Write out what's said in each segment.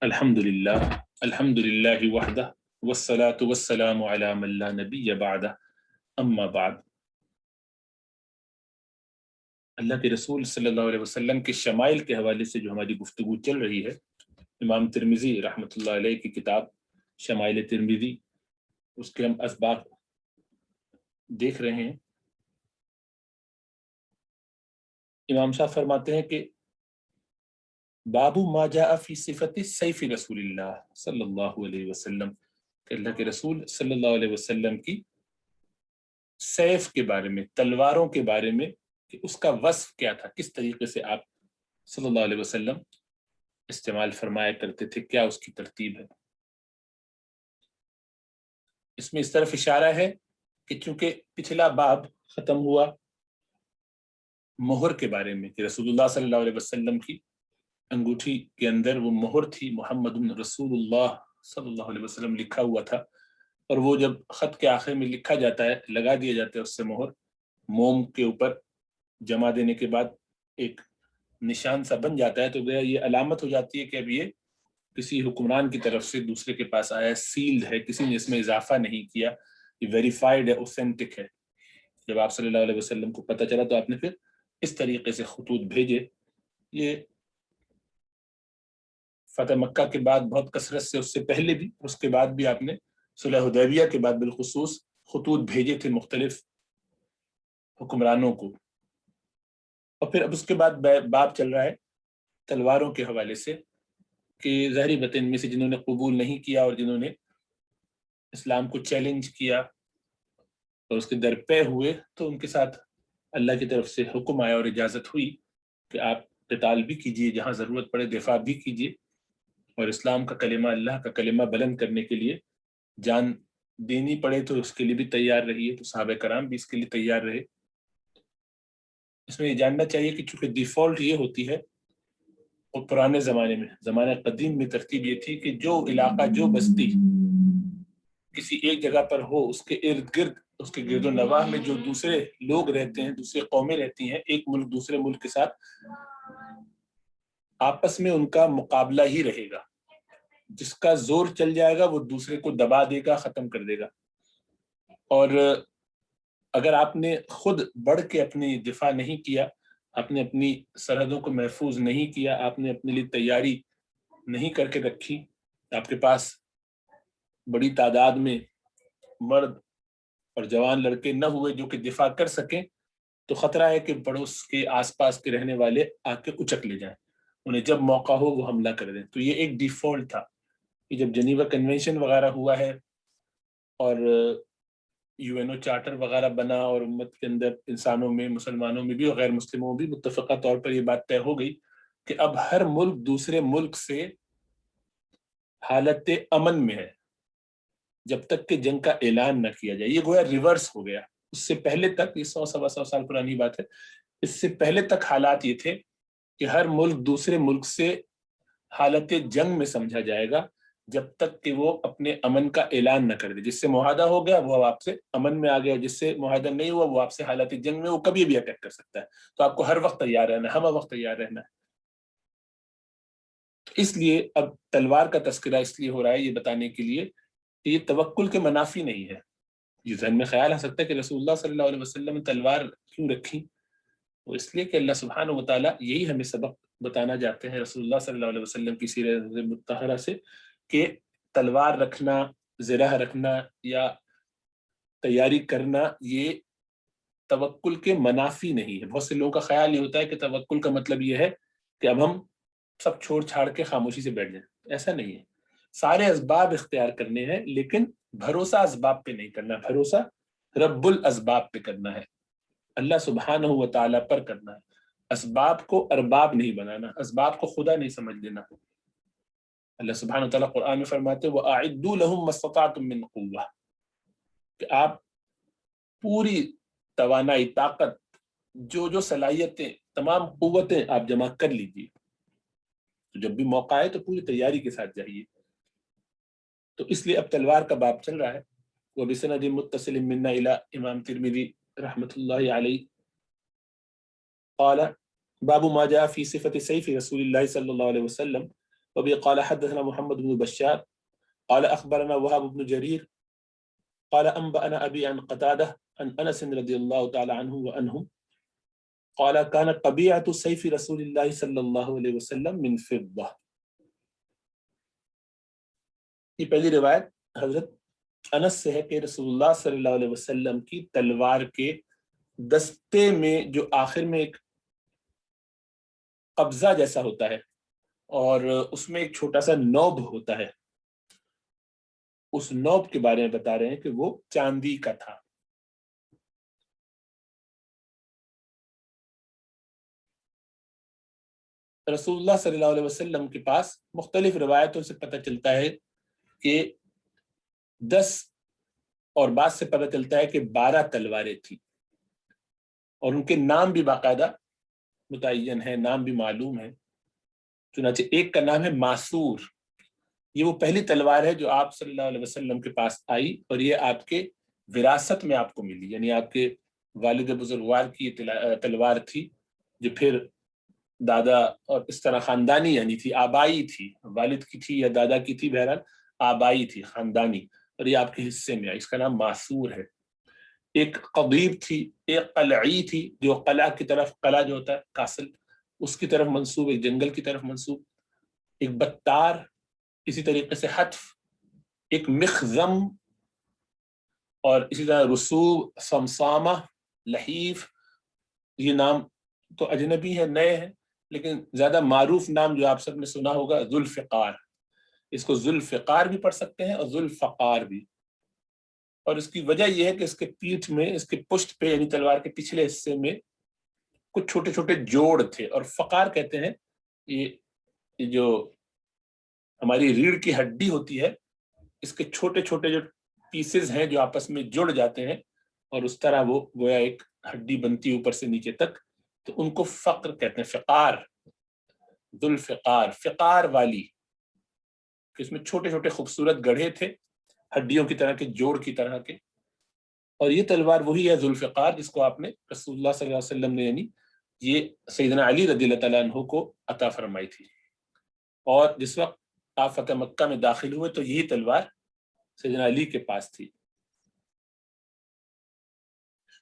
الحمد للہ وحدہ والصلاة والسلام علی من لا نبی بعدہ اما بعد۔ اللہ کے رسول صلی اللہ علیہ وسلم کے شمائل کے حوالے سے جو ہماری گفتگو چل رہی ہے، امام ترمذی رحمۃ اللہ علیہ کی کتاب شمائل ترمذی، اس کے ہم اسباق دیکھ رہے ہیں۔ امام صاحب فرماتے ہیں کہ باب ما جاء فی صفت سیف رسول اللہ صلی اللہ علیہ وسلم، کہ اللہ کے رسول صلی اللہ علیہ وسلم کی سیف کے بارے میں، تلواروں کے بارے میں، کہ اس کا وصف کیا تھا، کس طریقے سے آپ صلی اللہ علیہ وسلم استعمال فرمایا کرتے تھے، کیا اس کی ترتیب ہے۔ اس میں اس طرف اشارہ ہے کہ چونکہ پچھلا باب ختم ہوا مہر کے بارے میں، کہ رسول اللہ صلی اللہ علیہ وسلم کی انگوٹھی کے اندر وہ مہر تھی، محمد رسول اللہ صلی اللہ علیہ وسلم لکھا ہوا تھا، اور وہ جب خط کے آخر میں لکھا جاتا ہے، لگا دیا جاتا ہے اس سے مہر، موم کے اوپر جما دینے کے بعد ایک نشان سا بن جاتا ہے، تو گویا یہ علامت ہو جاتی ہے کہ اب یہ کسی حکمران کی طرف سے دوسرے کے پاس آیا، سیلڈ ہے، کسی نے اس میں اضافہ نہیں کیا، یہ ویریفائڈ ہے، اوتھینٹک ہے۔ جب آپ صلی اللہ علیہ وسلم کو پتہ چلا تو آپ نے پھر اس طریقے سے خطوط بھیجے۔ یہ فتح مکہ کے بعد بہت کثرت سے، اس سے پہلے بھی، اس کے بعد بھی آپ نے صلح حدیبیہ کے بعد بالخصوص خطوط بھیجے تھے مختلف حکمرانوں کو۔ اور پھر اب اس کے بعد باب چل رہا ہے تلواروں کے حوالے سے، کہ ظاہری بات ان میں سے جنہوں نے قبول نہیں کیا اور جنہوں نے اسلام کو چیلنج کیا اور اس کے درپے ہوئے، تو ان کے ساتھ اللہ کی طرف سے حکم آیا اور اجازت ہوئی کہ آپ قتال بھی کیجئے، جہاں ضرورت پڑے دفاع بھی کیجئے، اور اسلام کا کلمہ، اللہ کا کلمہ بلند کرنے کے لیے جان دینی پڑے تو اس کے لیے بھی تیار رہیے۔ تو صحابہ کرام بھی اس کے لیے تیار رہے۔ اس میں یہ جاننا چاہیے کہ چونکہ ڈیفالٹ یہ ہوتی ہے، اور پرانے زمانے میں، زمانہ قدیم میں ترتیب یہ تھی کہ جو علاقہ، جو بستی کسی ایک جگہ پر ہو، اس کے ارد گرد، اس کے گرد و نواح میں جو دوسرے لوگ رہتے ہیں، دوسرے قومیں رہتی ہیں، ایک ملک دوسرے ملک کے ساتھ آپس میں ان کا مقابلہ ہی رہے گا۔ جس کا زور چل جائے گا وہ دوسرے کو دبا دے گا، ختم کر دے گا۔ اور اگر آپ نے خود بڑھ کے اپنی دفاع نہیں کیا، آپ نے اپنی سرحدوں کو محفوظ نہیں کیا، آپ نے اپنے لیے تیاری نہیں کر کے رکھی، آپ کے پاس بڑی تعداد میں مرد اور جوان لڑکے نہ ہوئے جو کہ دفاع کر سکیں، تو خطرہ ہے کہ پڑوس کے آس پاس کے رہنے والے آ کے اچک لے جائیں، انہیں جب موقع ہو وہ حملہ کر دیں۔ تو یہ ایک ڈیفالٹ تھا کہ جب جنیوا کنونشن وغیرہ ہوا ہے اور یو این او چارٹر وغیرہ بنا، اور امت کے اندر انسانوں میں، مسلمانوں میں بھی اور غیر مسلموں میں بھی متفقہ طور پر یہ بات طے ہو گئی کہ اب ہر ملک دوسرے ملک سے حالت امن میں ہے جب تک کہ جنگ کا اعلان نہ کیا جائے۔ یہ گویا ریورس ہو گیا۔ اس سے پہلے تک، یہ 100 سال پرانی بات ہے، اس سے پہلے تک حالات یہ تھے کہ ہر ملک دوسرے ملک سے حالت جنگ میں سمجھا جائے گا جب تک کہ وہ اپنے امن کا اعلان نہ کر دے۔ جس سے معاہدہ ہو گیا وہ آپ سے امن میں آ گیا، جس سے معاہدہ نہیں ہوا وہ آپ سے حالت جنگ میں، وہ کبھی بھی اٹیک کر سکتا ہے۔ تو آپ کو ہر وقت تیار رہنا ہے، ہمہ وقت تیار رہنا ہے۔ تو اس لیے اب تلوار کا تذکرہ اس لیے ہو رہا ہے، یہ بتانے کے لیے کہ یہ توکل کے منافی نہیں ہے۔ یہ ذہن میں خیال آ سکتا ہے کہ رسول اللہ صلی اللہ علیہ وسلم نے تلوار کیوں رکھی؟ وہ اس لیے کہ اللہ سبحانہ و تعالیٰ یہی ہمیں سبق بتانا چاہتے ہیں رسول اللہ صلی اللہ علیہ وسلم کی سیرت مطہرہ سے، کہ تلوار رکھنا، زرہ رکھنا یا تیاری کرنا یہ توکل کے منافی نہیں ہے۔ بہت سے لوگوں کا خیال یہ ہوتا ہے کہ توکل کا مطلب یہ ہے کہ اب ہم سب چھوڑ چھاڑ کے خاموشی سے بیٹھ جائیں۔ ایسا نہیں ہے۔ سارے اسباب اختیار کرنے ہیں، لیکن بھروسہ اسباب پہ نہیں کرنا، بھروسہ رب الاسباب پہ کرنا ہے، اللہ سبحانہ و تعالیٰ پر کرنا ہے۔ اسباب کو ارباب نہیں بنانا، اسباب کو خدا نہیں سمجھ لینا۔ اللہ سبحانہ و تعالیٰ قرآن میں فرماتے ہیں وَأَعِدُّوا لَهُم مَّا اسْتَطَعْتُم مِّن قُوَّةٍ، کہ آپ پوری توانائی، طاقت، جو صلاحیتیں، تمام قوتیں آپ جمع کر لیجیے۔ تو جب بھی موقع آئے تو پوری تیاری کے ساتھ جائیے۔ تو اس لیے اب تلوار کا باب چل رہا ہے۔ وَبِسَنَدٍ مُتَّصِلٍ مِنَّا إِلَىٰ امام ترمذی رحمۃ اللہ علیہ قال باب ما جاء فی صفت سیف رسول اللہ صلی اللہ علیہ وسلم، وبه قال حدثنا محمد بن بشار قال اخبرنا وهب بن جرير قال انبأنا ابي عن قتادة عن انس رضي الله تعالى عنه وعنهم قال كان قبيعة سيف رسول الله صلی اللہ علیہ وسلم من فضة. یہ پہلی روایت حضرت انس سے ہے کہ رسول اللہ صلی اللہ علیہ وسلم کی تلوار کے دستے میں جو آخر میں ایک قبضہ جیسا ہوتا ہے اور اس میں ایک چھوٹا سا نوب ہوتا ہے، اس نوب کے بارے میں بتا رہے ہیں کہ وہ چاندی کا تھا. رسول اللہ صلی اللہ علیہ وسلم کے پاس مختلف روایتوں سے پتہ چلتا ہے کہ 10 اور بعض سے پتہ چلتا ہے کہ 12 تلواریں تھیں، اور ان کے نام بھی باقاعدہ متعین ہے، نام بھی معلوم ہے. چنانچہ ایک کا نام ہے معصور. یہ وہ پہلی تلوار ہے جو آپ صلی اللہ علیہ وسلم کے پاس آئی اور یہ آپ کے وراثت میں آپ کو ملی، یعنی آپ کے والد بزرگوار کی تلوار تھی جو پھر دادا، اور اس طرح خاندانی یعنی تھی، آبائی تھی، والد کی تھی یا دادا کی تھی، بہرحال آبائی تھی، خاندانی، اور یہ آپ کے حصے میں آئی. اس کا نام معصور ہے. ایک قضیب تھی، ایک قلعی تھی جو قلعہ کی طرف، قلعہ جو ہوتا ہے کاسل، اس کی طرف منسوب، ایک جنگل کی طرف منسوب. ایک بتار، اسی طریقے سے حتف. ایک مخزم، اور اسی طرح رسوب، سمسامہ، لحیف. یہ نام تو اجنبی ہے، نئے ہیں، لیکن زیادہ معروف نام جو آپ سب نے سنا ہوگا ذوالفقار. اس کو ذوالفقار بھی پڑھ سکتے ہیں اور ذوالفقار بھی. اور اس کی وجہ یہ ہے کہ اس کے پیٹھ میں، اس کے پشت پہ، یعنی تلوار کے پچھلے حصے میں کچھ چھوٹے چھوٹے جوڑ تھے، اور فقار کہتے ہیں یہ جو ہماری ریڑھ کی ہڈی ہوتی ہے، اس کے چھوٹے چھوٹے جو پیسز ہیں جو آپس میں جڑ جاتے ہیں اور اس طرح وہ گویا ایک ہڈی بنتی ہے اوپر سے نیچے تک، تو ان کو فقر کہتے ہیں. فقار، ذوالفقار، فقار والی، کہ اس میں چھوٹے چھوٹے خوبصورت گڑھے تھے، ہڈیوں کی طرح کے، جوڑ کی طرح کے. اور یہ تلوار وہی ہے ذوالفقار جس کو آپ نے رسول اللہ صلی اللہ علیہ وسلم نے، یعنی یہ سیدنا علی رضی اللہ تعالیٰ عنہ کو عطا فرمائی تھی. اور جس وقت آپ فتح مکہ میں داخل ہوئے تو یہی تلوار سیدنا علی کے پاس تھی.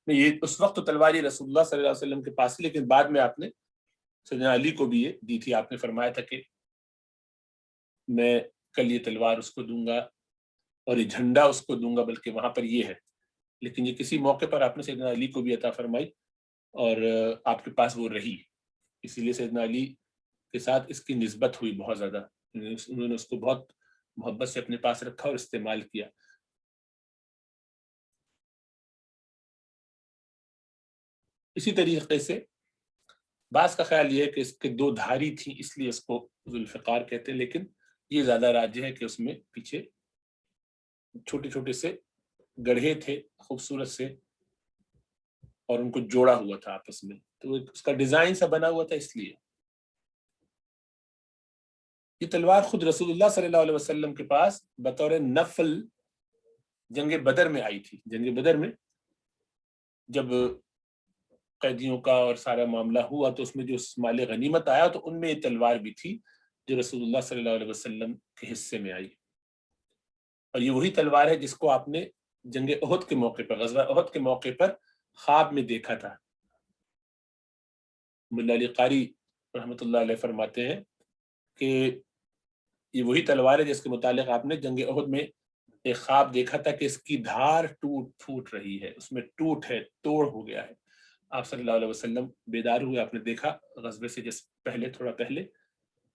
یہ اس وقت تو تلوار یہ رسول اللہ صلی اللہ علیہ وسلم کے پاس تھی، لیکن بعد میں آپ نے سیدنا علی کو بھی یہ دی تھی. آپ نے فرمایا تھا کہ میں کل یہ تلوار اس کو دوں گا اور یہ جھنڈا اس کو دوں گا، بلکہ وہاں پر یہ ہے. لیکن یہ کسی موقع پر آپ نے سیدنا علی کو بھی عطا فرمائی اور آپ کے پاس وہ رہی. اسی لیے سیدنا علی کے ساتھ اس کی نسبت ہوئی بہت زیادہ، انہوں نے اس کو بہت محبت سے اپنے پاس رکھا اور استعمال کیا. اسی طریقے سے بعض کا خیال یہ ہے کہ اس کے 2 دھاری تھیں، اس لیے اس کو ذوالفقار کہتے ہیں، لیکن یہ زیادہ راجح ہے کہ اس میں پیچھے چھوٹے چھوٹے سے گڑھے تھے خوبصورت سے، اور ان کو جوڑا ہوا تھا آپس میں، تو اس کا ڈیزائن سا بنا ہوا تھا. اس لیے یہ تلوار خود رسول اللہ صلی اللہ علیہ وسلم کے پاس بطور نفل جنگ بدر میں آئی تھی. جنگ بدر میں جب قیدیوں کا اور سارا معاملہ ہوا تو اس میں جو مال غنیمت آیا تو ان میں یہ تلوار بھی تھی جو رسول اللہ صلی اللہ علیہ وسلم کے حصے میں آئی. اور یہ وہی تلوار ہے جس کو آپ نے جنگ احد کے موقع پر، غزوہ احد کے موقع پر خواب میں دیکھا تھا. ملا علی قاری رحمۃ اللہ علیہ فرماتے ہیں کہ یہ وہی تلوار ہے جس کے متعلق آپ نے جنگ احد میں ایک خواب دیکھا تھا کہ اس کی دھار ٹوٹ پھوٹ رہی ہے، اس میں ٹوٹ ہے، توڑ ہو گیا ہے. آپ صلی اللہ علیہ وسلم بیدار ہوئے، آپ نے دیکھا غزوے سے جس پہلے، تھوڑا پہلے،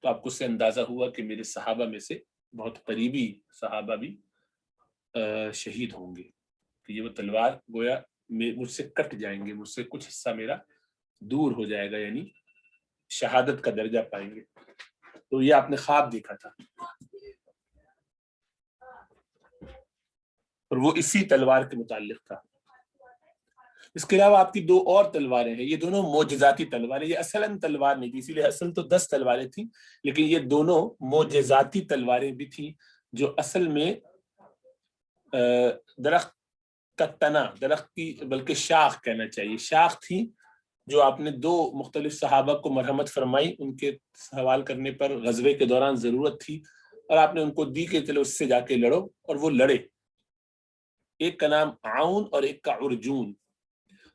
تو آپ کو اس سے اندازہ ہوا کہ میرے صحابہ میں سے بہت قریبی صحابہ بھی شہید ہوں گے، کہ یہ وہ تلوار گویا مجھ سے کٹ جائیں گے، مجھ سے کچھ حصہ میرا دور ہو جائے گا، یعنی شہادت کا درجہ پائیں گے. تو یہ آپ نے خواب دیکھا تھا، اور وہ اسی تلوار کے متعلق تھا. اس کے علاوہ آپ کی 2 اور تلواریں ہیں، یہ دونوں معجزاتی تلواریں. یہ اصلاً تلوار نہیں تھی، اسی لیے اصل تو 10 تلواریں تھیں، لیکن یہ دونوں معجزاتی تلواریں بھی تھیں جو اصل میں درخت کا تنا، درخت کی بلکہ شاخ کہنا چاہیے، شاخ تھی جو آپ نے 2 مختلف صحابہ کو مرحمت فرمائی، ان کے سوال کرنے پر غزوے کے دوران ضرورت تھی اور آپ نے ان کو دی کہ چلو اس سے جا کے لڑو، اور وہ لڑے. ایک کا نام عون اور ایک کا عرجون.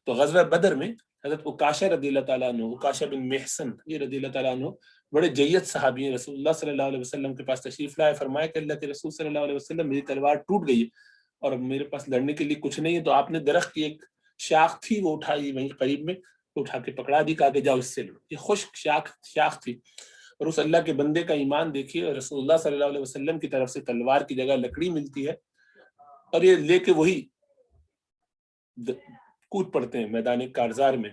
تو غزوہ بدر میں حضرت عکاشہ رضی اللہ تعالیٰ عنہ، عکاشہ بن محصن یہ رضی اللہ تعالیٰ عنہ بڑے جید صحابی ہیں، رسول اللہ صلی اللہ علیہ وسلم کے پاس تشریف لائے، فرمایا کہ اللہ کے رسول صلی اللہ علیہ وسلم میری تلوار ٹوٹ گئی ہے اور اب میرے پاس لڑنے کے لیے کچھ نہیں ہے. تو آپ نے درخت کی ایک شاخ تھی وہ اٹھائی وہیں قریب میں، اٹھا کے پکڑا دی، کہا کہ جاؤ اس سے لڑو. یہ خشک شاخ تھی. اور اس اللہ کے بندے کا ایمان دیکھیے، رسول اللہ صلی اللہ علیہ وسلم کی طرف سے تلوار کی جگہ لکڑی ملتی ہے اور یہ لے کے وہی کود پڑتے ہیں میدان کارزار میں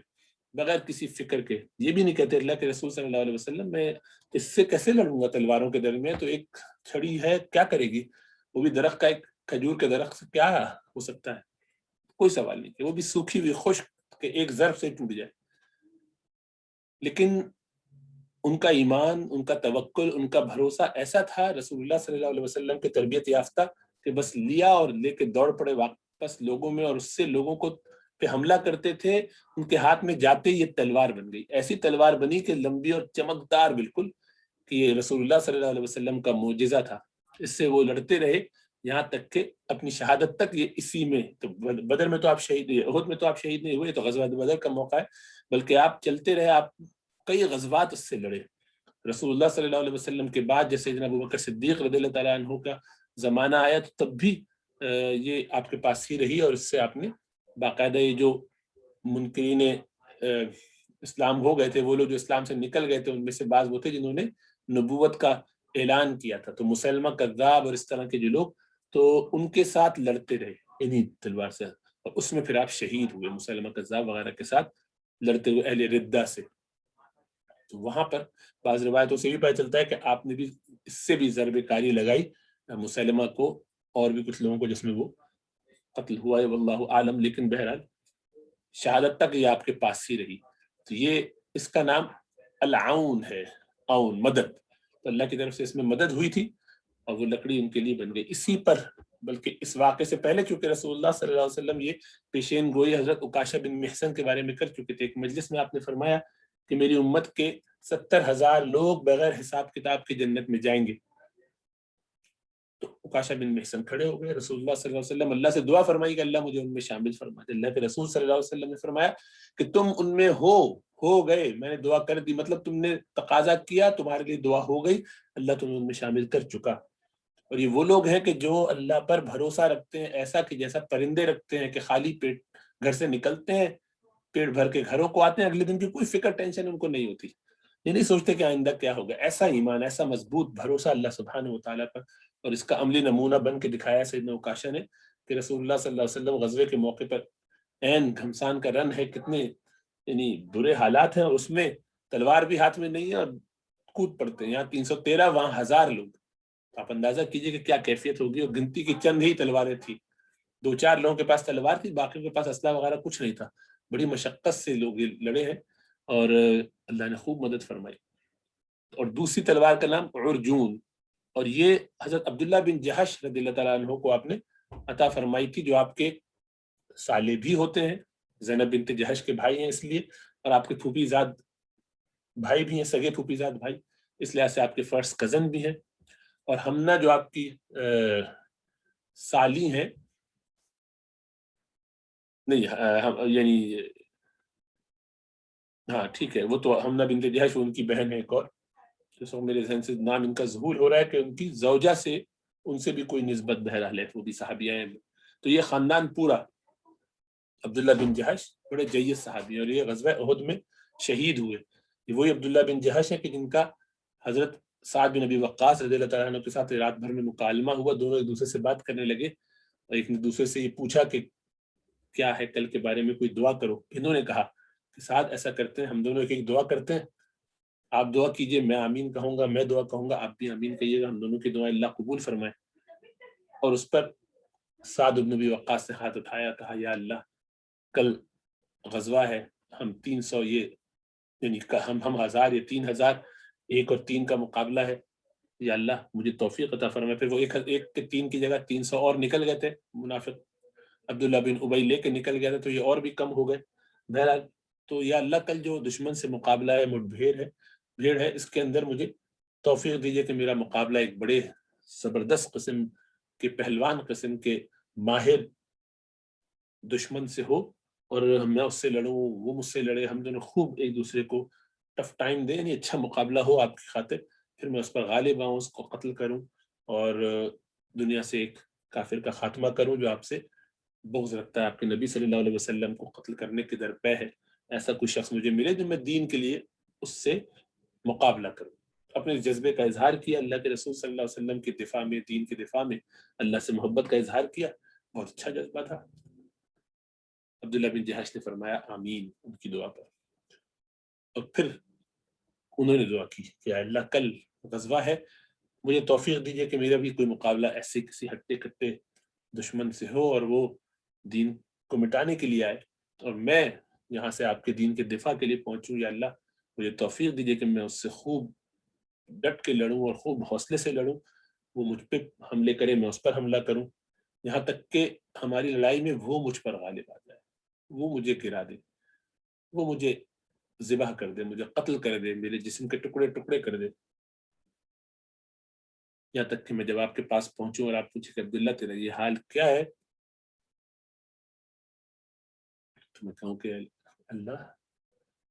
بغیر کسی فکر کے. یہ بھی نہیں کہتے اللہ کے رسول صلی اللہ علیہ وسلم میں اس سے کیسے لڑوں گا تلواروں کے درمیان، تو ایک چھڑی ہے کیا کرے گی، وہ بھی درخت کا، ایک کھجور کے درخت سے کیا ہو سکتا ہے، کوئی سوال نہیں کہ وہ بھی سوکھی ہوئی خشک کہ ایک ضرب سے ٹوٹ جائے. لیکن ان کا ایمان، ان کا توکل، ان کا بھروسہ ایسا تھا رسول اللہ صلی اللہ علیہ وسلم کے تربیت یافتہ کہ بس لیا اور لے کے دوڑ پڑے واپس لوگوں میں، اور اس سے لوگوں کو پہ حملہ کرتے تھے. ان کے ہاتھ میں جاتے یہ تلوار بن گئی، ایسی تلوار بنی کہ لمبی اور چمکدار بالکل، کہ یہ رسول اللہ صلی اللہ علیہ وسلم کا معجزہ تھا. اس سے وہ لڑتے رہے یہاں تک کہ اپنی شہادت تک یہ اسی میں. تو بدر میں تو آپ شہید، احد میں تو آپ شہید نہیں ہوئے، تو غزوہ بدر کا موقع ہے، بلکہ آپ چلتے رہے، آپ کئی غزوات اس سے لڑے. رسول اللہ صلی اللہ علیہ وسلم کے بعد جیسے جناب ابوبکر صدیق رضی اللہ تعالیٰ عنہ کا زمانہ آیا تو تب بھی یہ آپ کے پاس ہی رہی، اور اس سے آپ نے باقاعدہ یہ جو منکرین اسلام ہو گئے تھے، وہ لوگ جو اسلام سے نکل گئے تھے، ان میں سے بعض وہ تھے جنہوں نے نبوت کا اعلان کیا تھا. تو مسلمہ کذاب اور اس طرح کے جو لوگ، تو ان کے ساتھ لڑتے رہے انہی تلوار سے، اور اس میں پھر آپ شہید ہوئے مسلمہ کذاب وغیرہ کے ساتھ لڑتے ہوئے اہل ردہ سے. تو وہاں پر بعض روایتوں سے بھی پتہ چلتا ہے کہ آپ نے بھی اس سے بھی ضرب کاری لگائی مسلمہ کو اور بھی کچھ لوگوں کو، جس میں وہ قتل ہوا ہے واللہ عالم. لیکن بہرحال شہادت تک یہ آپ کے پاس ہی رہی. تو یہ اس کا نام العون ہے، عون مدد. تو اللہ کی طرف سے اس میں مدد ہوئی تھی اور وہ لکڑی ان کے لیے بن گئی. اسی پر بلکہ اس واقعے سے پہلے چونکہ رسول اللہ صلی اللہ علیہ وسلم یہ پیشین گوئی حضرت عکاشہ بن محصن کے بارے میں کر چکے تھے. ایک مجلس میں آپ نے فرمایا کہ میری امت کے 70,000 لوگ بغیر حساب کتاب کی جنت میں جائیں گے. تو عکاشہ بن محصن کھڑے ہو گئے، رسول اللہ صلی اللہ علیہ وسلم اللہ سے دعا فرمائی کہ اللہ مجھے ان میں شامل فرما دے. اللہ کے رسول صلی اللہ علیہ وسلم نے فرمایا کہ تم ان میں ہو گئے، میں نے دعا کر دی، مطلب تم نے تقاضا کیا، تمہارے لیے دعا ہو گئی، اللہ تمہیں ان میں شامل کر چکا. اور یہ وہ لوگ ہیں کہ جو اللہ پر بھروسہ رکھتے ہیں، ایسا کہ جیسا پرندے رکھتے ہیں کہ خالی پیٹ گھر سے نکلتے ہیں، پیٹ بھر کے گھروں کو آتے ہیں، اگلے دن کی کوئی فکر ٹینشن ان کو نہیں ہوتی، یہ نہیں سوچتے کہ آئندہ کیا ہوگا. ایسا ایمان، ایسا مضبوط بھروسہ اللہ سبحانہ و تعالیٰ پر. اور اس کا عملی نمونہ بن کے دکھایا سیدنا عکاشہ نے کہ رسول اللہ صلی اللہ علیہ وسلم غزوے کے موقع پر عین گھمسان کا رن ہے، کتنے یعنی برے حالات ہیں، اور اس میں تلوار بھی ہاتھ میں نہیں ہے اور کود پڑتے ہیں. یہاں 313 وہاں 1000 لوگ. آپ اندازہ کیجئے کہ کیا کیفیت ہوگی. اور گنتی کی چند ہی تلواریں تھیں، 2-4 لوگوں کے پاس تلوار تھی، باقی کے پاس اسلحہ وغیرہ کچھ نہیں تھا. بڑی مشقت سے لوگ لڑے ہیں اور اللہ نے خوب مدد فرمائی. اور دوسری تلوار کا نام عرجون، اور یہ حضرت عبداللہ بن جہش رضی اللہ تعالیٰ عنہ کو آپ نے عطا فرمائی تھی، جو آپ کے سالے بھی ہوتے ہیں، زینب بنت جہش کے بھائی ہیں اس لیے، اور آپ کے پھوپھی زاد بھائی بھی ہیں، سگے پھوپھی زاد بھائی، اس لحاظ سے آپ کے فرسٹ کزن بھی ہیں. اور ہمنا جو آپ کی سالی ہیں، نہیں یعنی ہاں ٹھیک ہے، وہ تو ہمنا بنت جہش ان کی بہن ہے ایک اور، میرے ذہن سے نام ان کا ظہور ہو رہا ہے کہ ان کی زوجہ سے ان سے بھی کوئی نسبت بہرحال ہے، وہ بھی صحابیہ ہیں. تو یہ خاندان پورا عبداللہ بن جہش بڑے جید صحابی ہیں، اور یہ غزوہ احد میں شہید ہوئے. یہ وہی عبداللہ بن جہش ہے کہ جن کا حضرت سعد بن ابی وقاص رضی اللہ تعالیٰ عنہ کے ساتھ رات بھر میں مکالمہ ہوا. دونوں ایک دوسرے سے بات کرنے لگے اور ایک دوسرے سے یہ پوچھا کہ کیا ہے کل کے بارے میں کوئی دعا کرو. انہوں نے کہا کہ سعد ایسا کرتے ہیں، ہم دونوں ایک دعا کرتے ہیں، آپ دعا کیجئے، میں آمین کہوں گا، میں دعا کہوں گا، آپ بھی آمین کہیے گا، ہم دونوں کی دعائیں اللہ قبول فرمائے. اور اس پر سعد بن ابی وقاص نے ہاتھ اٹھایا، کہا یا اللہ کل غزوہ ہے، ہم 300 یہ یعنی ہم 1000، یہ 3000، 1 اور 3 کا مقابلہ ہے، یا اللہ مجھے توفیق عطا فرمائے. پھر وہ 1 کے 3 کی جگہ 300 اور نکل گئے تھے، منافق عبداللہ بن ابی لے کے نکل گیا تھا، تو یہ اور بھی کم ہو گئے. بہرحال تو یا اللہ کل جو دشمن سے مقابلہ ہے، بھیڑ ہے، اس کے اندر مجھے توفیق دیجیے کہ میرا مقابلہ ایک بڑے زبردست قسم کے، پہلوان قسم کے، ماہر دشمن سے ہو، اور میں اس سے لڑوں، وہ مجھ سے لڑے، ہم دونوں خوب ایک دوسرے کو ٹف ٹائم دیں، یعنی اچھا مقابلہ ہو آپ کی خاطر، پھر میں اس پر غالب آؤں، اس کو قتل کروں، اور دنیا سے ایک کافر کا خاتمہ کروں جو آپ سے بغض رکھتا ہے، آپ کے نبی صلی اللہ علیہ وسلم کو قتل کرنے کے درپے ہے۔ ایسا کوئی شخص مجھے ملے جو میں دین کے لیے اس سے مقابلہ کروں۔ اپنے جذبے کا اظہار کیا، اللہ کے رسول صلی اللہ علیہ وسلم کے دفاع میں، دین کے دفاع میں، اللہ سے محبت کا اظہار کیا، بہت اچھا جذبہ تھا۔ عبداللہ بن جہش نے فرمایا آمین ان کی دعا پر، اور پھر انہوں نے دعا کی کہ اللہ کل غزوہ ہے، مجھے توفیق دیجیے کہ میرا بھی کوئی مقابلہ ایسے کسی ہٹے کٹے دشمن سے ہو، اور وہ دین کو مٹانے کے لیے آئے، اور میں یہاں سے آپ کے دین کے دفاع کے لیے پہنچوں۔ یا اللہ مجھے توفیق دیجیے کہ میں اس سے خوب ڈٹ کے لڑوں اور خوب حوصلے سے لڑوں، وہ مجھ پہ حملے کرے، میں اس پر حملہ کروں، یہاں تک کہ ہماری لڑائی میں وہ مجھ پر غالب آ جائے، وہ مجھے گرا دے، وہ مجھے ذبح کر دے، مجھے قتل کر دے، میرے جسم کے ٹکڑے ٹکڑے کر دے، یہاں تک کہ میں جب آپ کے پاس پہنچوں اور آپ پوچھے کہ عبداللہ تیرا یہ حال کیا ہے، تو میں کہوں کہ اللہ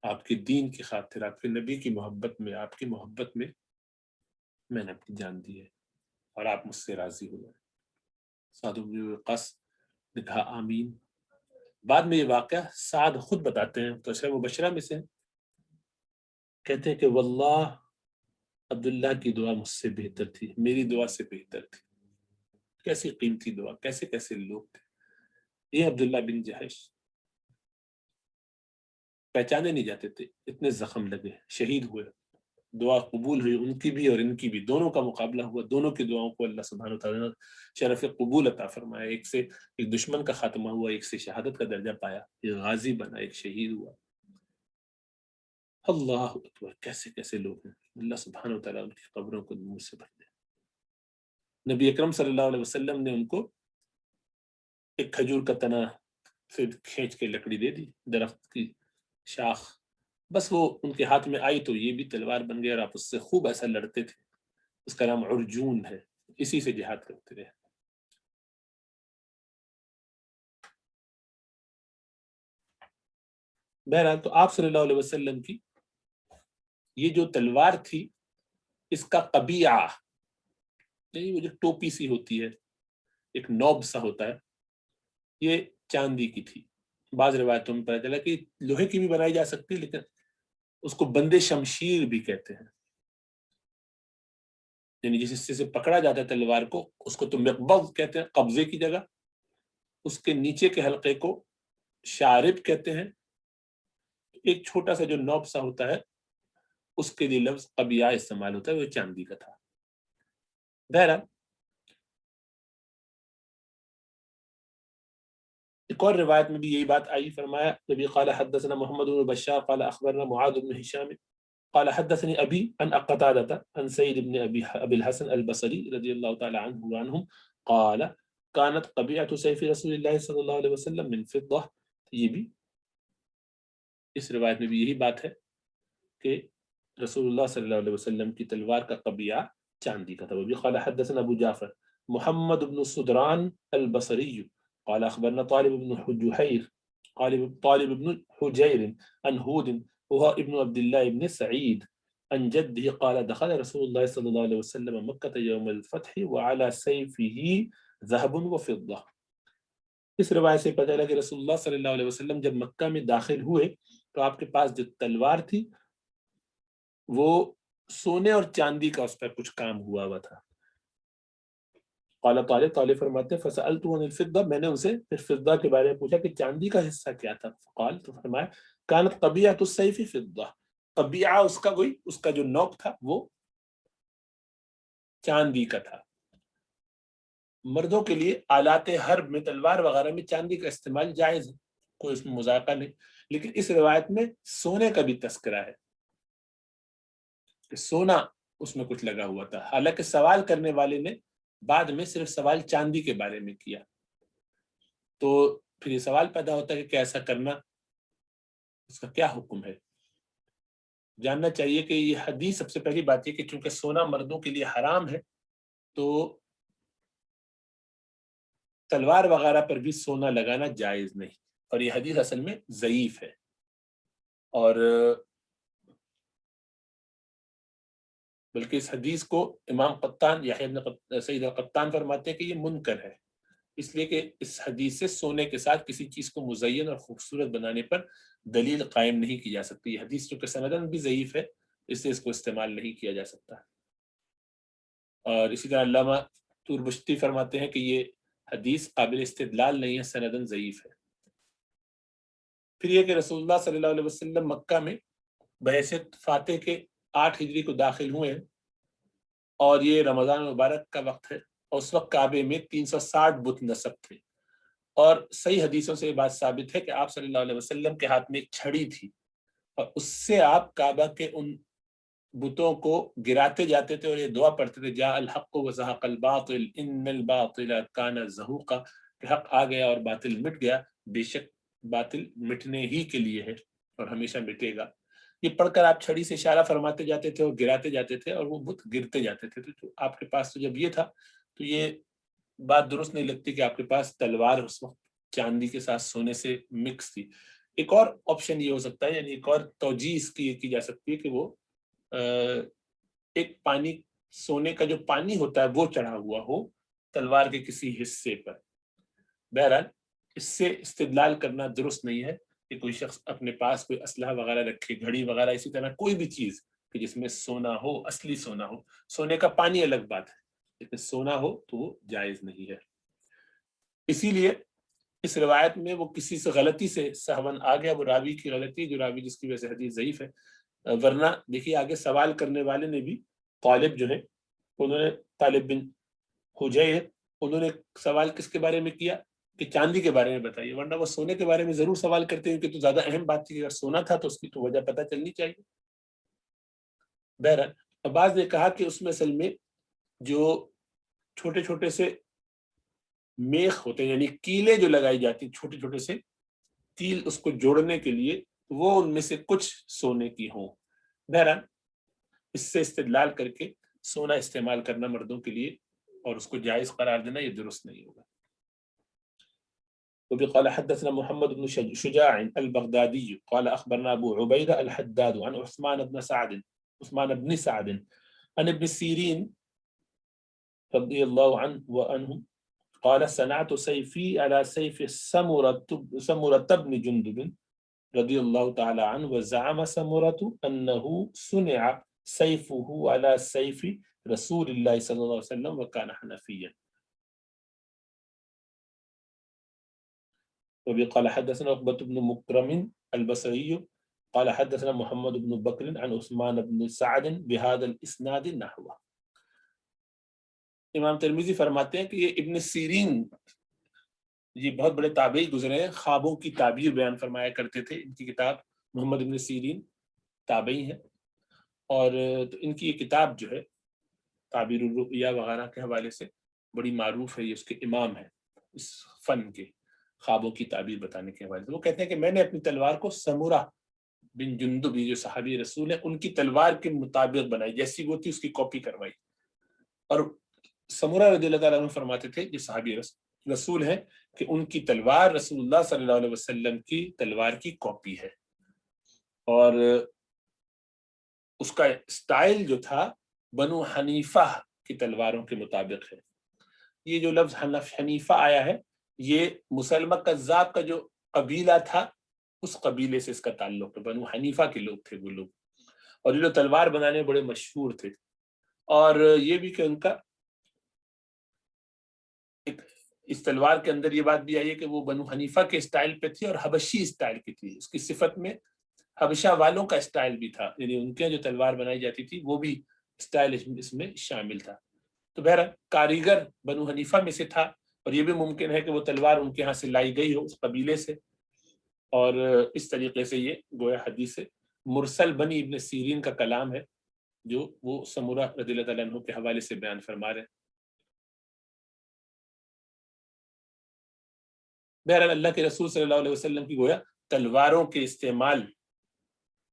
آپ کے دین کی خاطر، آپ کے نبی کی محبت میں، آپ کی محبت میں نے اپنی جان دی ہے، اور آپ مجھ سے راضی ہو جائیں۔ سعد بن وقاص نے کہا آمین۔ بعد میں یہ واقعہ سعد خود بتاتے ہیں، تو عشرہ مبشرہ میں سے کہتے ہیں کہ واللہ عبداللہ کی دعا مجھ سے بہتر تھی، میری دعا سے بہتر تھی۔ کیسی قیمتی دعا، کیسے کیسے لوگ تھے یہ عبداللہ بن جہش، پہچانے نہیں جاتے تھے، اتنے زخم لگے، شہید ہوئے، دعا قبول ہوئی، ان کی بھی اور ان کی بھی، دونوں کا مقابلہ ہوا، دونوں کی دعاؤں کو اللہ سبحانہ وتعالی نے شرف قبول عطا فرمایا، ایک دشمن کا خاتمہ ہوا، ایک سے شہادت کا درجہ پایا، ایک غازی بنا، ایک شہید ہوا۔ اللہ اکبر، کیسے کیسے لوگ ہیں، اللہ سبحانہ وتعالی ان کی قبروں کو نور سے بھر دے۔ نبی اکرم صلی اللہ علیہ وسلم نے ان کو ایک کھجور کا تنا سے کھینچ کے لکڑی دے دی، درخت کی شاخ، بس وہ ان کے ہاتھ میں آئی تو یہ بھی تلوار بن گیا، اور آپ اس سے خوب ایسا لڑتے تھے، اس کا نام عرجون ہے، اسی سے جہاد کرتے رہے۔ بہرحال تو آپ صلی اللہ علیہ وسلم کی یہ جو تلوار تھی، اس کا قبیعہ، یعنی وہ جو ٹوپی سی ہوتی ہے، ایک نوب سا ہوتا ہے، یہ چاندی کی تھی۔ بعض روایتوں میں پتہ چلا کہ لوہے کی بھی بنائی جا سکتی، لیکن اس کو بندے شمشیر بھی کہتے ہیں، یعنی جس حصے سے پکڑا جاتا ہے تلوار کو، اس کو تو مقبض کہتے ہیں، قبضے کی جگہ، اس کے نیچے کے حلقے کو شارب کہتے ہیں، ایک چھوٹا سا جو نوب سا ہوتا ہے اس کے لیے لفظ قبیعہ استعمال ہوتا ہے، وہ چاندی کا تھا۔ بہرحال ایک اور روایت میں بھی یہی بات آئی، فرمایا نبی قال حدثنا محمد بن بشار قال اخبرنا معاذ بن هشام قال حدثني ابي عن قتادة عن سيد بن ابي الحسن البصري رضي الله تعالى عنه وعنهم قال كانت قبيعة سيف رسول الله صلى الله عليه وسلم من فضة۔ یہ بھی اس روایت میں بھی یہی بات ہے کہ رسول اللہ صلی اللہ علیہ وسلم کی تلوار کا قبیعہ چاندی کا تھا۔ وہ بھی قال حدثنا ابو جعفر محمد بن صدران البصری قال اخبرنا طالب بن حجير طالب بن حجير عن هود وهو ابن عبد الله بن سعيد عن جده قال دخل رسول الله صلى الله عليه وسلم مكة يوم الفتح وعلى سيفه ذهب وفضة۔ اس روایت سے پتہ چلا کہ رسول اللہ صلی اللہ علیہ وسلم جب مکہ میں داخل ہوئے تو آپ کے پاس جو تلوار تھی وہ سونے اور چاندی کا اس پر کچھ کام ہوا تھا۔ قال طالب فرماتے ہیں فسألت عن الفضة، میں نے اسے پھر فضہ کے بارے میں پوچھا کہ چاندی کا حصہ کیا تھا، قال تو فرمایا كانت قبيعة السيف فضة، قبیعہ اس کا جو نوک تھا وہ چاندی کا تھا۔ مردوں کے لیے آلات حرب میں، تلوار وغیرہ میں چاندی کا استعمال جائز ہے، کوئی اس میں مذاکرہ نہیں، لیکن اس روایت میں سونے کا بھی تذکرہ ہے کہ سونا اس میں کچھ لگا ہوا تھا، حالانکہ سوال کرنے والے نے بعد میں صرف سوال چاندی کے بارے میں کیا، تو پھر یہ سوال پیدا ہوتا ہے کہ ایسا کرنا اس کا کیا حکم ہے؟ جاننا چاہیے کہ یہ حدیث، سب سے پہلی بات یہ کہ چونکہ سونا مردوں کے لیے حرام ہے تو تلوار وغیرہ پر بھی سونا لگانا جائز نہیں، اور یہ حدیث اصل میں ضعیف ہے، اور بلکہ اس حدیث کو امام قطان یحییٰ بن سعید القطان فرماتے ہیں کہ یہ منکر ہے، اس لیے کہ اس حدیث سے سونے کے ساتھ کسی چیز کو مزین اور خوبصورت بنانے پر دلیل قائم نہیں کی جا سکتی۔ یہ حدیث چونکہ سندن بھی ضعیف ہے، اس سے اس کو استعمال نہیں کیا جا سکتا۔ اور اسی طرح علامہ توربشتی فرماتے ہیں کہ یہ حدیث قابل استدلال نہیں ہے، سندن ضعیف ہے۔ پھر یہ کہ رسول اللہ صلی اللہ علیہ وسلم مکہ میں بعثت فاتح کے 8 ہجری کو داخل ہوئے ہیں، اور یہ رمضان مبارک کا وقت ہے، اور اس وقت کعبے میں 360 بت نصب تھے، اور صحیح حدیثوں سے یہ بات ثابت ہے کہ آپ صلی اللہ علیہ وسلم کے ہاتھ میں ایک چھڑی تھی، اور اس سے آپ کعبہ کے ان بتوں کو گراتے جاتے تھے اور یہ دعا پڑھتے تھے، جاء الحق وزہق الباطل ان الباطل کان زہوقا، کہ حق آ گیا اور باطل مٹ گیا، بے شک باطل مٹنے ہی کے لیے ہے اور ہمیشہ مٹے گا۔ یہ پڑھ کر آپ چھڑی سے اشارہ فرماتے جاتے تھے اور گراتے جاتے تھے، اور وہ بت گرتے جاتے تھے۔ تو آپ کے پاس تو جب یہ تھا تو یہ بات درست نہیں لگتی کہ آپ کے پاس تلوار اس وقت چاندی کے ساتھ سونے سے مکس تھی۔ ایک اور آپشن یہ ہو سکتا ہے، یعنی ایک اور توجیہ اس کی یہ کی جا سکتی ہے کہ وہ ایک پانی، سونے کا جو پانی ہوتا ہے وہ چڑھا ہوا ہو تلوار کے کسی حصے پر۔ بہرحال اس سے استدلال کرنا درست نہیں ہے کہ کوئی شخص اپنے پاس کوئی اسلحہ وغیرہ رکھے، گھڑی وغیرہ، اسی طرح کوئی بھی چیز کہ جس میں سونا ہو، اصلی سونا ہو۔ سونے کا پانی الگ بات ہے، لیکن سونا ہو تو وہ جائز نہیں ہے۔ اسی لیے اس روایت میں وہ کسی سے غلطی سے سہون آ گیا، وہ راوی کی غلطی، جو راوی جس کی وجہ سے حدیث ضعیف ہے۔ ورنہ دیکھیے آگے سوال کرنے والے نے بھی، طالب جو ہے انہوں نے، طالب بن حجیر، انہوں نے سوال کس کے بارے میں کیا کہ چاندی کے بارے میں بتائیے، ورنہ وہ سونے کے بارے میں ضرور سوال کرتے ہیں کہ تو زیادہ اہم بات تھی، اگر سونا تھا تو اس کی تو وجہ پتہ چلنی چاہیے۔ بہرحال عباس نے کہا کہ اس میں اصل میں جو چھوٹے چھوٹے سے میخ ہوتے ہیں، یعنی کیلیں جو لگائی جاتی، چھوٹے چھوٹے سے تیل اس کو جوڑنے کے لیے، وہ ان میں سے کچھ سونے کی ہوں۔ بہرحال اس سے استدلال کر کے سونا استعمال کرنا مردوں کے لیے اور اس کو جائز قرار دینا یہ درست نہیں ہوگا۔ وبه قال حدثنا محمد بن شجاع البغدادي قال أخبرنا أبو عبيدة الحداد عن عثمان بن سعد عن ابن سيرين رضي الله عنه وعنهم قال صنعت سيفي على سيف سمرة بن جندب رضي الله تعالى عنه وزعم سمرة أنه صنع سيفه على سيف رسول الله صلى الله عليه وسلم وكان حنفيا۔ وبه قال حدثنا عقبة بن مكرم البصري قال حدثنا محمد بن بكر عن عثمان بن سعد بهذا الاسناد نحوه۔ امام ترمذی فرماتے ہیں کہ یہ ابن سیرین، یہ بہت بڑے تابعی گزرے ہیں، خوابوں کی تعبیر بیان فرمایا کرتے تھے۔ ان کی کتاب، محمد ابن سیرین تابعی ہیں، اور تو ان کی یہ کتاب جو ہے تعبیر الرؤیا وغیرہ کے حوالے سے بڑی معروف ہے، یہ اس کے امام ہیں اس فن کے، خوابوں کی تعبیر بتانے کے حوالے سے۔ وہ کہتے ہیں کہ میں نے اپنی تلوار کو سمورہ بن جندب، جو صحابی رسول ہیں، ان کی تلوار کے مطابق بنائی، جیسی وہ تھی اس کی کاپی کروائی۔ اور سمورہ رضی اللہ تعالیٰ عنہ فرماتے تھے، یہ صحابی رسول ہیں، کہ ان کی تلوار رسول اللہ صلی اللہ علیہ وسلم کی تلوار کی کاپی ہے، اور اس کا سٹائل جو تھا بنو حنیفہ کی تلواروں کے مطابق ہے۔ یہ جو لفظ حنیفہ آیا ہے، یہ مسلمہ کذاب کا جو قبیلہ تھا اس قبیلے سے اس کا تعلق ہے، بنو حنیفہ کے لوگ تھے وہ لوگ، اور یہ جو تلوار بنانے بڑے مشہور تھے۔ اور یہ بھی کہ ان کا اس تلوار کے اندر یہ بات بھی آئی ہے کہ وہ بنو حنیفہ کے اسٹائل پہ تھی اور حبشی اسٹائل کی تھی، اس کی صفت میں حبشہ والوں کا اسٹائل بھی تھا، یعنی ان کے جو تلوار بنائی جاتی تھی وہ بھی اسٹائل اس میں شامل تھا۔ تو بہرحال کاریگر بنو حنیفہ میں سے تھا، اور یہ بھی ممکن ہے کہ وہ تلوار ان کے ہاں سے لائی گئی ہو اس قبیلے سے، اور اس طریقے سے یہ گویا حدیث مرسل بنی ابن سیرین کا کلام ہے جو وہ سمورہ رضی اللہ تعالیٰ عنہ کے حوالے سے بیان فرما رہے ہیں۔ بہرحال اللہ کے رسول صلی اللہ علیہ وسلم کی گویا تلواروں کے استعمال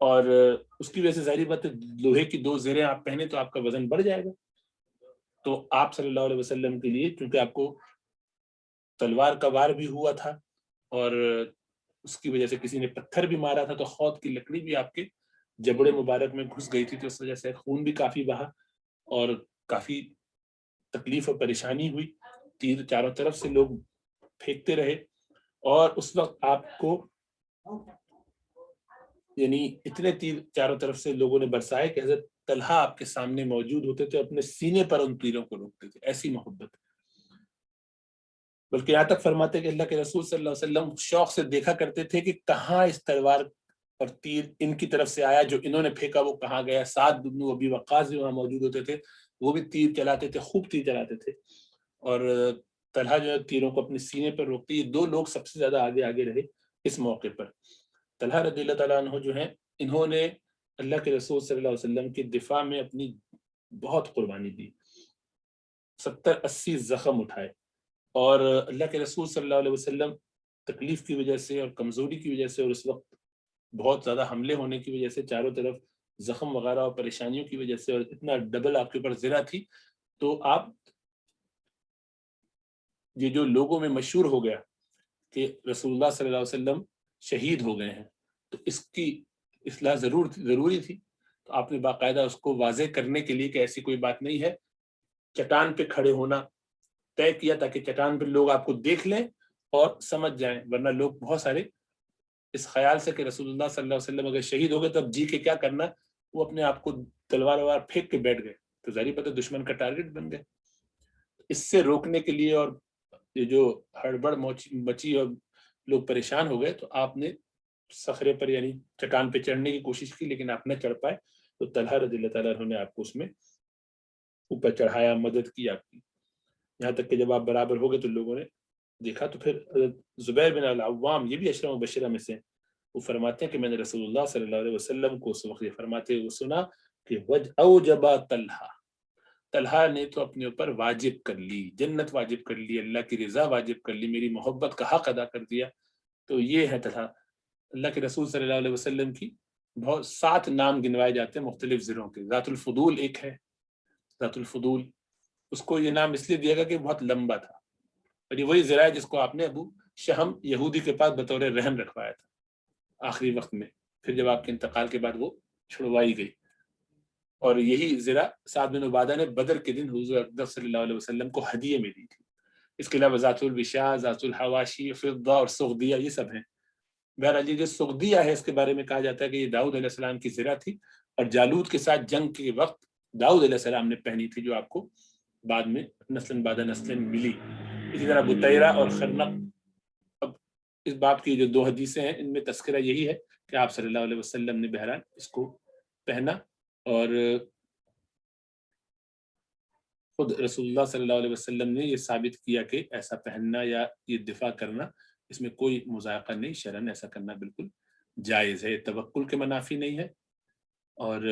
اور اس کی وجہ سے ظاہری بات ہے لوہے کی 2 زریں آپ پہنے تو آپ کا وزن بڑھ جائے گا. تو آپ صلی اللہ علیہ وسلم کے لیے چونکہ آپ کو تلوار کا وار بھی ہوا تھا اور اس کی وجہ سے کسی نے پتھر بھی مارا تھا تو خود کی لکڑی بھی آپ کے جبڑے مبارک میں گھس گئی تھی تو اس وجہ سے خون بھی کافی بہا اور کافی تکلیف اور پریشانی ہوئی. تیر چاروں طرف سے لوگ پھینکتے رہے اور اس وقت آپ کو یعنی اتنے تیر چاروں طرف سے لوگوں نے برسائے کہ حضرت طلحہ آپ کے سامنے موجود ہوتے تھے اپنے سینے پر ان تیروں کو روکتے تھے. ایسی محبت. بلکہ یہاں تک فرماتے کہ اللہ کے رسول صلی اللہ علیہ وسلم شوق سے دیکھا کرتے تھے کہ کہاں اس تلوار اور تیر ان کی طرف سے آیا جو انہوں نے پھینکا وہ کہاں گیا. سعد بن ابی وقاص بھی وہاں موجود ہوتے تھے, وہ بھی تیر چلاتے تھے, خوب تیر چلاتے تھے. اور طلحہ جو ہے تیروں کو اپنے سینے پر روکتے. یہ 2 لوگ سب سے زیادہ آگے رہے اس موقع پر. طلحہ رضی اللہ تعالیٰ عنہ جو ہیں انہوں نے اللہ کے رسول صلی اللہ علیہ وسلم کے دفاع میں اپنی بہت قربانی دی, 70-80 زخم اٹھائے. اور اللہ کے رسول صلی اللہ علیہ وسلم تکلیف کی وجہ سے اور کمزوری کی وجہ سے اور اس وقت بہت زیادہ حملے ہونے کی وجہ سے چاروں طرف زخم وغیرہ اور پریشانیوں کی وجہ سے اور اتنا ڈبل آپ کے اوپر زرہ تھی تو آپ یہ جو لوگوں میں مشہور ہو گیا کہ رسول اللہ صلی اللہ علیہ وسلم شہید ہو گئے ہیں تو اس کی اصلاح ضروری تھی. تو آپ نے باقاعدہ اس کو واضح کرنے کے لیے کہ ایسی کوئی بات نہیں ہے, چٹان پہ کھڑے ہونا طے کیا تاکہ چٹان پہ لوگ آپ کو دیکھ لیں اور سمجھ جائیں. ورنہ لوگ بہت سارے اس خیال سے کہ رسول اللہ صلی اللہ علیہ وسلم اگر شہید ہو گئے تو اب جی کے کیا کرنا, وہ اپنے آپ کو تلوار وار پھینک کے بیٹھ گئے تو ظاہر بات ہے دشمن کا ٹارگٹ بن گئے. اس سے روکنے کے لیے اور یہ جو ہڑبڑ مچی اور لوگ پریشان ہو گئے تو آپ نے صخرے پر یعنی چٹان پہ چڑھنے کی کوشش کی لیکن آپ نہ چڑھ پائے. تو طلحہ رضی اللہ تعالیٰ عنہ نے آپ کو اس میں اوپر چڑھایا, مدد کی آپ کی. یہاں تک کہ جب آپ برابر ہو گئے تو لوگوں نے دیکھا تو پھر زبیر بن العوام یہ بھی عشرہ مبشرہ میں سے وہ فرماتے ہیں کہ میں نے رسول اللہ صلی اللہ علیہ وسلم کو اس وقت یہ فرماتے ہوئے سنا کہ اوجب طلحہ نے تو اپنے اوپر واجب کر لی, جنت واجب کر لی, اللہ کی رضا واجب کر لی, میری محبت کا حق ادا کر دیا. تو یہ ہے طلحہ. اللہ کے رسول صلی اللہ علیہ وسلم کی بہت 7 نام گنوائے جاتے ہیں مختلف زروں کے. ذات الفضول ایک ہے, ذات الفضول اس کو یہ نام اس لیے دیا گیا کہ بہت لمبا تھا اور یہ وہی ذرا ہے جس کو آپ نے ابو شہم یہودی کے پاس بطور رہن رکھوایا تھا آخری وقت میں, پھر جب آپ کے انتقال کے بعد وہ چھڑوائی گئی. اور یہی ذرا سعد بن عبادہ نے بدر کے دن حضور اقدس صلی اللہ علیہ وسلم کو ہدیے میں دی تھی. اس کے علاوہ ذات الوشاء, ذات الحواشی, فضہ اور سغدیہ یہ سب ہیں. بہرحال یہ جو سغدیہ ہے اس کے بارے میں کہا جاتا ہے کہ یہ داؤد علیہ السلام کی ذرا تھی اور جالوت کے ساتھ جنگ کے وقت داؤد علیہ السلام نے پہنی تھی جو آپ کو بعد میں نسل بعد نسل ملی. اسی طرح بطیرہ اور خرنق. اب اس باب کی جو 2 حدیثیں ہیں ان میں تذکرہ یہی ہے کہ آپ صلی اللہ علیہ وسلم نے بہرحال اس کو پہنا اور خود رسول اللہ صلی اللہ علیہ وسلم نے یہ ثابت کیا کہ ایسا پہننا یا یہ دفاع کرنا اس میں کوئی مذائقہ نہیں, شرعاً ایسا کرنا بالکل جائز ہے, توکل کے منافی نہیں ہے اور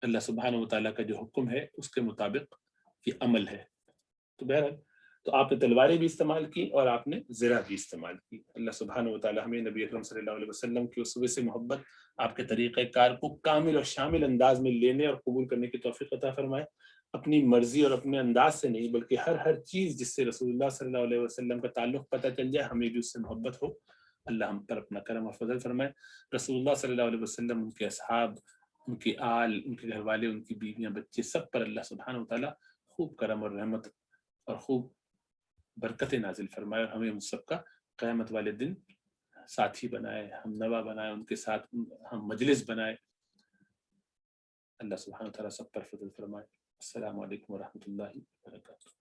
اللہ سبحانہ و تعالیٰ کا جو حکم ہے اس کے مطابق یہ عمل ہے. تو بہرحال تو آپ نے تلواریں بھی استعمال کی اور آپ نے زرہ بھی استعمال کی. اللہ سبحانہ و تعالیٰ ہمیں نبی اکرم صلی اللہ علیہ وسلم کی اسوے سے محبت, آپ کے طریقہ کار کو کامل اور شامل انداز میں لینے اور قبول کرنے کی توفیق عطا فرمائے. اپنی مرضی اور اپنے انداز سے نہیں بلکہ ہر چیز جس سے رسول اللہ صلی اللہ علیہ وسلم کا تعلق پتہ چل جائے ہمیں بھی اس سے محبت ہو. اللہ ہم پر اپنا کرم اور فضل فرمائے. رسول اللہ صلی اللہ علیہ وسلم, ان کے اصحاب, ان کے آل, ان کے گھر والے, ان کی بیویاں, بچے, سب پر اللہ سبحانہ و تعالیٰ خوب کرم اور رحمت اور خوب برکت نازل فرمائے اور ہمیں ان سب کا قیامت والے دن ساتھی بنائے, ہم نوا بنائے, ان کے ساتھ ہم مجلس بنائے. اللہ سبحانہ و تعالیٰ سب پر فضل فرمائے. السلام علیکم ورحمۃ اللہ وبرکاتہ.